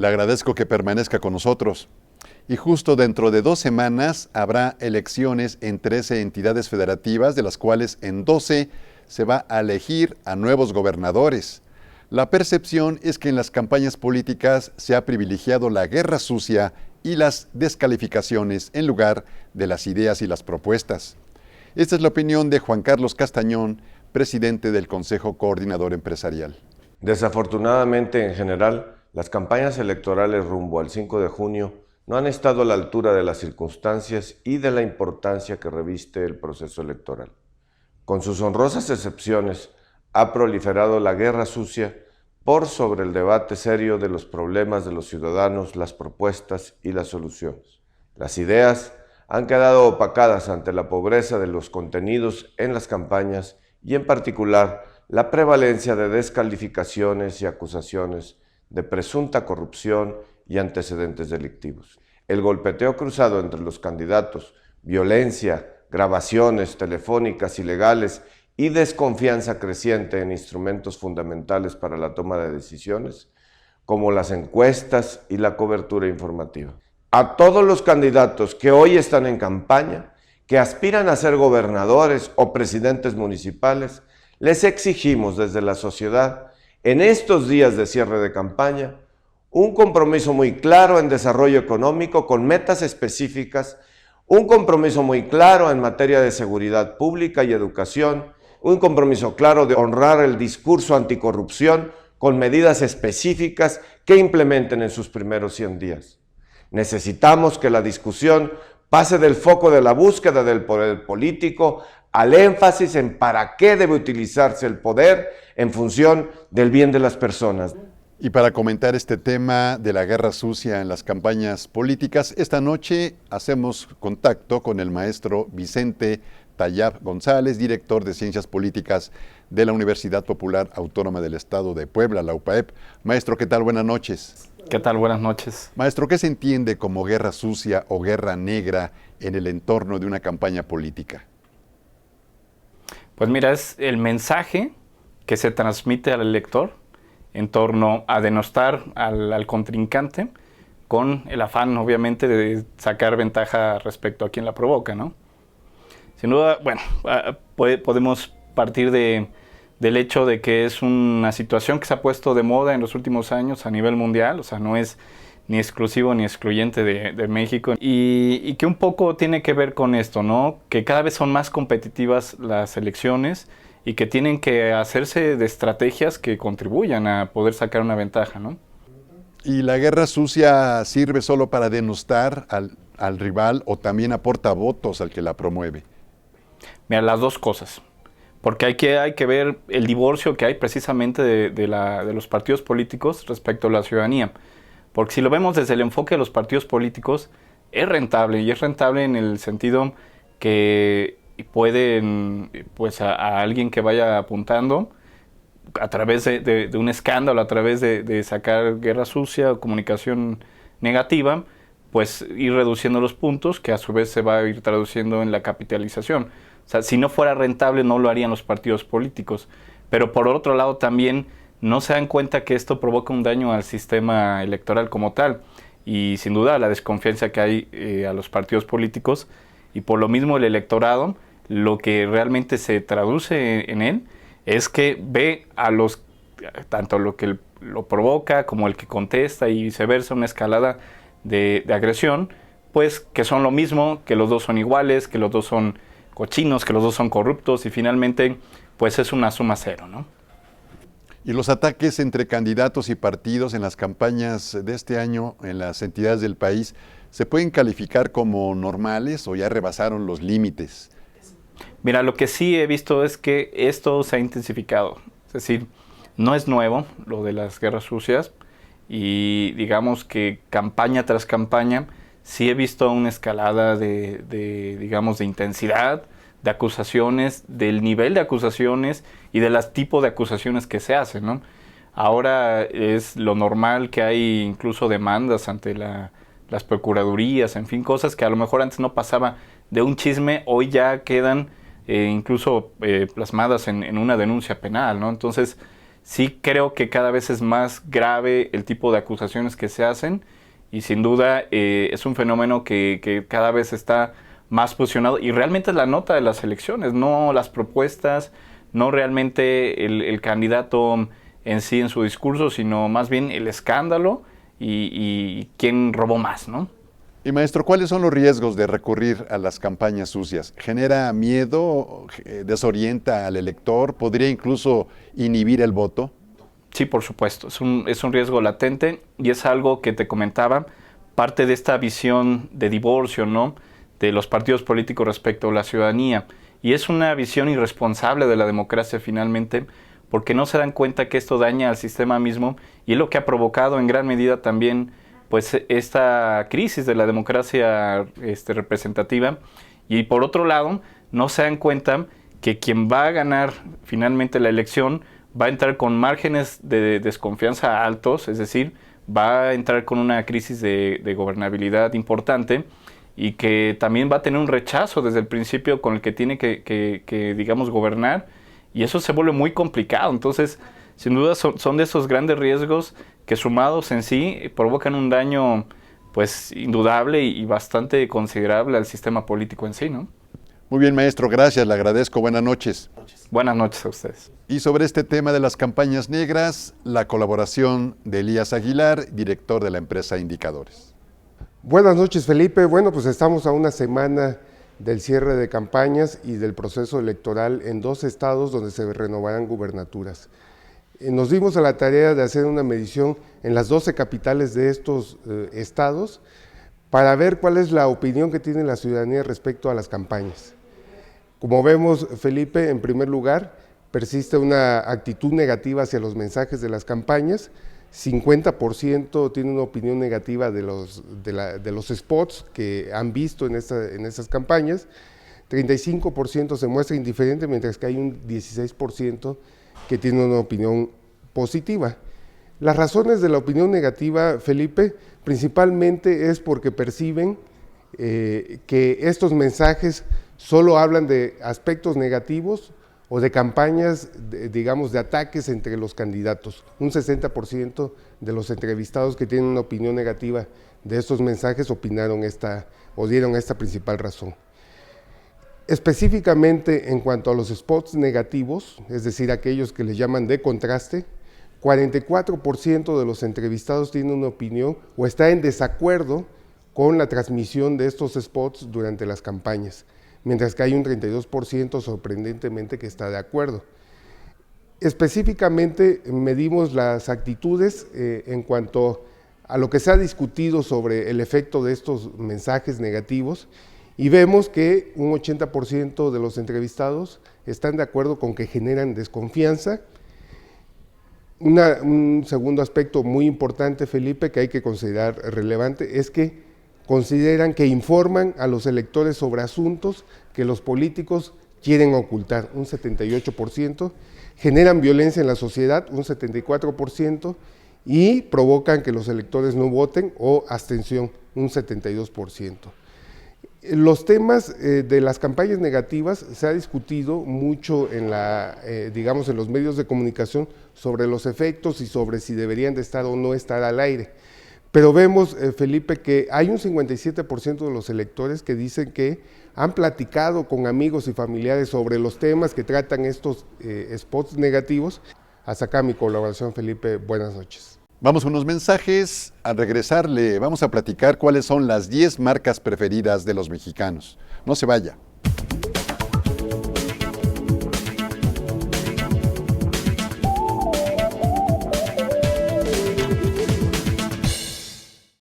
Le agradezco que permanezca con nosotros. Y justo dentro de 2 semanas habrá elecciones en 13 entidades federativas, de las cuales en 12 se va a elegir a nuevos gobernadores. La percepción es que en las campañas políticas se ha privilegiado la guerra sucia y las descalificaciones en lugar de las ideas y las propuestas. Esta es la opinión de Juan Carlos Castañón, presidente del Consejo Coordinador Empresarial. Desafortunadamente, en general, las campañas electorales rumbo al 5 de junio no han estado a la altura de las circunstancias y de la importancia que reviste el proceso electoral. Con sus honrosas excepciones, ha proliferado la guerra sucia por sobre el debate serio de los problemas de los ciudadanos, las propuestas y las soluciones. Las ideas han quedado opacadas ante la pobreza de los contenidos en las campañas y, en particular, la prevalencia de descalificaciones y acusaciones de presunta corrupción y antecedentes delictivos. El golpeteo cruzado entre los candidatos, violencia, grabaciones telefónicas ilegales y desconfianza creciente en instrumentos fundamentales para la toma de decisiones, como las encuestas y la cobertura informativa. A todos los candidatos que hoy están en campaña, que aspiran a ser gobernadores o presidentes municipales, les exigimos desde la sociedad, en estos días de cierre de campaña, un compromiso muy claro en desarrollo económico con metas específicas, un compromiso muy claro en materia de seguridad pública y educación, un compromiso claro de honrar el discurso anticorrupción con medidas específicas que implementen en sus primeros 100 días. Necesitamos que la discusión pase del foco de la búsqueda del poder político al énfasis en para qué debe utilizarse el poder en función del bien de las personas. Y para comentar este tema de la guerra sucia en las campañas políticas, esta noche hacemos contacto con el maestro Vicente Tayab González, director de Ciencias Políticas de la Universidad Popular Autónoma del Estado de Puebla, la UPAEP. Maestro, ¿qué tal? Buenas noches. ¿Qué tal? Buenas noches. Maestro, ¿qué se entiende como guerra sucia o guerra negra en el entorno de una campaña política? Pues mira, es el mensaje que se transmite al elector en torno a denostar al contrincante con el afán, obviamente, de sacar ventaja respecto a quien la provoca, ¿no? Sin duda, bueno, podemos partir del hecho de que es una situación que se ha puesto de moda en los últimos años a nivel mundial, o sea, no es ni exclusivo ni excluyente de México, y que un poco tiene que ver con esto, ¿no? Que cada vez son más competitivas las elecciones y que tienen que hacerse de estrategias que contribuyan a poder sacar una ventaja, ¿no? ¿Y la guerra sucia sirve solo para denostar al rival o también aporta votos al que la promueve? Mira, las dos cosas. Porque hay que ver el divorcio que hay precisamente de los partidos políticos respecto a la ciudadanía. Porque si lo vemos desde el enfoque de los partidos políticos, es rentable, y es rentable en el sentido que pueden, pues a alguien que vaya apuntando a través de un escándalo, a través de sacar guerra sucia o comunicación negativa, pues ir reduciendo los puntos, que a su vez se va a ir traduciendo en la capitalización. O sea, si no fuera rentable no lo harían los partidos políticos. Pero por otro lado también no se dan cuenta que esto provoca un daño al sistema electoral como tal. Y sin duda la desconfianza que hay a los partidos políticos, y por lo mismo el electorado, lo que realmente se traduce en él es que ve a los, tanto lo que lo provoca como el que contesta y viceversa, una escalada de agresión, pues que son lo mismo, que los dos son iguales, que los dos son cochinos, que los dos son corruptos, y finalmente pues es una suma cero, ¿no? ¿Y los ataques entre candidatos y partidos en las campañas de este año en las entidades del país se pueden calificar como normales o ya rebasaron los límites? Mira, lo que sí he visto es que esto se ha intensificado. Es decir, no es nuevo lo de las guerras sucias, y digamos que campaña tras campaña sí he visto una escalada digamos, de intensidad, de acusaciones, del nivel de acusaciones y de los tipos de acusaciones que se hacen, ¿no? Ahora es lo normal que hay incluso demandas ante las procuradurías, en fin, cosas que a lo mejor antes no pasaba de un chisme, hoy ya quedan incluso plasmadas en una denuncia penal, ¿no? Entonces, sí creo que cada vez es más grave el tipo de acusaciones que se hacen y sin duda es un fenómeno que cada vez está más posicionado y realmente es la nota de las elecciones, no las propuestas, no realmente el candidato en sí en su discurso, sino más bien el escándalo y quién robó más, ¿no? Y maestro, ¿cuáles son los riesgos de recurrir a las campañas sucias? ¿Genera miedo? ¿Desorienta al elector? ¿Podría incluso inhibir el voto? Sí, por supuesto, es un riesgo latente y es algo que te comentaba, parte de esta visión de divorcio, ¿no?, de los partidos políticos respecto a la ciudadanía. Y es una visión irresponsable de la democracia finalmente, porque no se dan cuenta que esto daña al sistema mismo y es lo que ha provocado en gran medida también pues esta crisis de la democracia representativa. Y por otro lado, no se dan cuenta que quien va a ganar finalmente la elección va a entrar con márgenes de desconfianza altos, es decir, va a entrar con una crisis de gobernabilidad importante y que también va a tener un rechazo desde el principio con el que tiene que digamos, gobernar, y eso se vuelve muy complicado. Entonces, sin duda son de esos grandes riesgos que sumados en sí provocan un daño pues indudable y bastante considerable al sistema político en sí, ¿no? Muy bien, maestro, gracias, le agradezco. Buenas noches. Buenas noches a ustedes. Y sobre este tema de las campañas negras, la colaboración de Elías Aguilar, director de la empresa Indicadores. Buenas noches, Felipe. Bueno, pues estamos a una semana del cierre de campañas y del proceso electoral en 2 estados donde se renovarán gubernaturas. Nos dimos a la tarea de hacer una medición en las 12 capitales de estos estados para ver cuál es la opinión que tiene la ciudadanía respecto a las campañas. Como vemos, Felipe, en primer lugar, persiste una actitud negativa hacia los mensajes de las campañas. 50% tiene una opinión negativa de los spots que han visto en esas campañas. 35% se muestra indiferente, mientras que hay un 16% que tiene una opinión positiva. Las razones de la opinión negativa, Felipe, principalmente es porque perciben que estos mensajes solo hablan de aspectos negativos o de campañas, digamos, de ataques entre los candidatos. Un 60% de los entrevistados que tienen una opinión negativa de estos mensajes opinaron o dieron esta principal razón. Específicamente en cuanto a los spots negativos, es decir, aquellos que les llaman de contraste, 44% de los entrevistados tienen una opinión o está en desacuerdo con la transmisión de estos spots durante las campañas, mientras que hay un 32% sorprendentemente que está de acuerdo. Específicamente medimos las actitudes en cuanto a lo que se ha discutido sobre el efecto de estos mensajes negativos y vemos que un 80% de los entrevistados están de acuerdo con que generan desconfianza. Un segundo aspecto muy importante, Felipe, que hay que considerar relevante, es que consideran que informan a los electores sobre asuntos que los políticos quieren ocultar, un 78%, generan violencia en la sociedad, un 74%, y provocan que los electores no voten o abstención, un 72%. Los temas de las campañas negativas se ha discutido mucho en en los medios de comunicación sobre los efectos y sobre si deberían de estar o no estar al aire. Pero vemos, Felipe, que hay un 57% de los electores que dicen que han platicado con amigos y familiares sobre los temas que tratan estos spots negativos. Hasta acá mi colaboración, Felipe. Buenas noches. Vamos a unos mensajes. Al regresar le vamos a platicar cuáles son las 10 marcas preferidas de los mexicanos. No se vaya.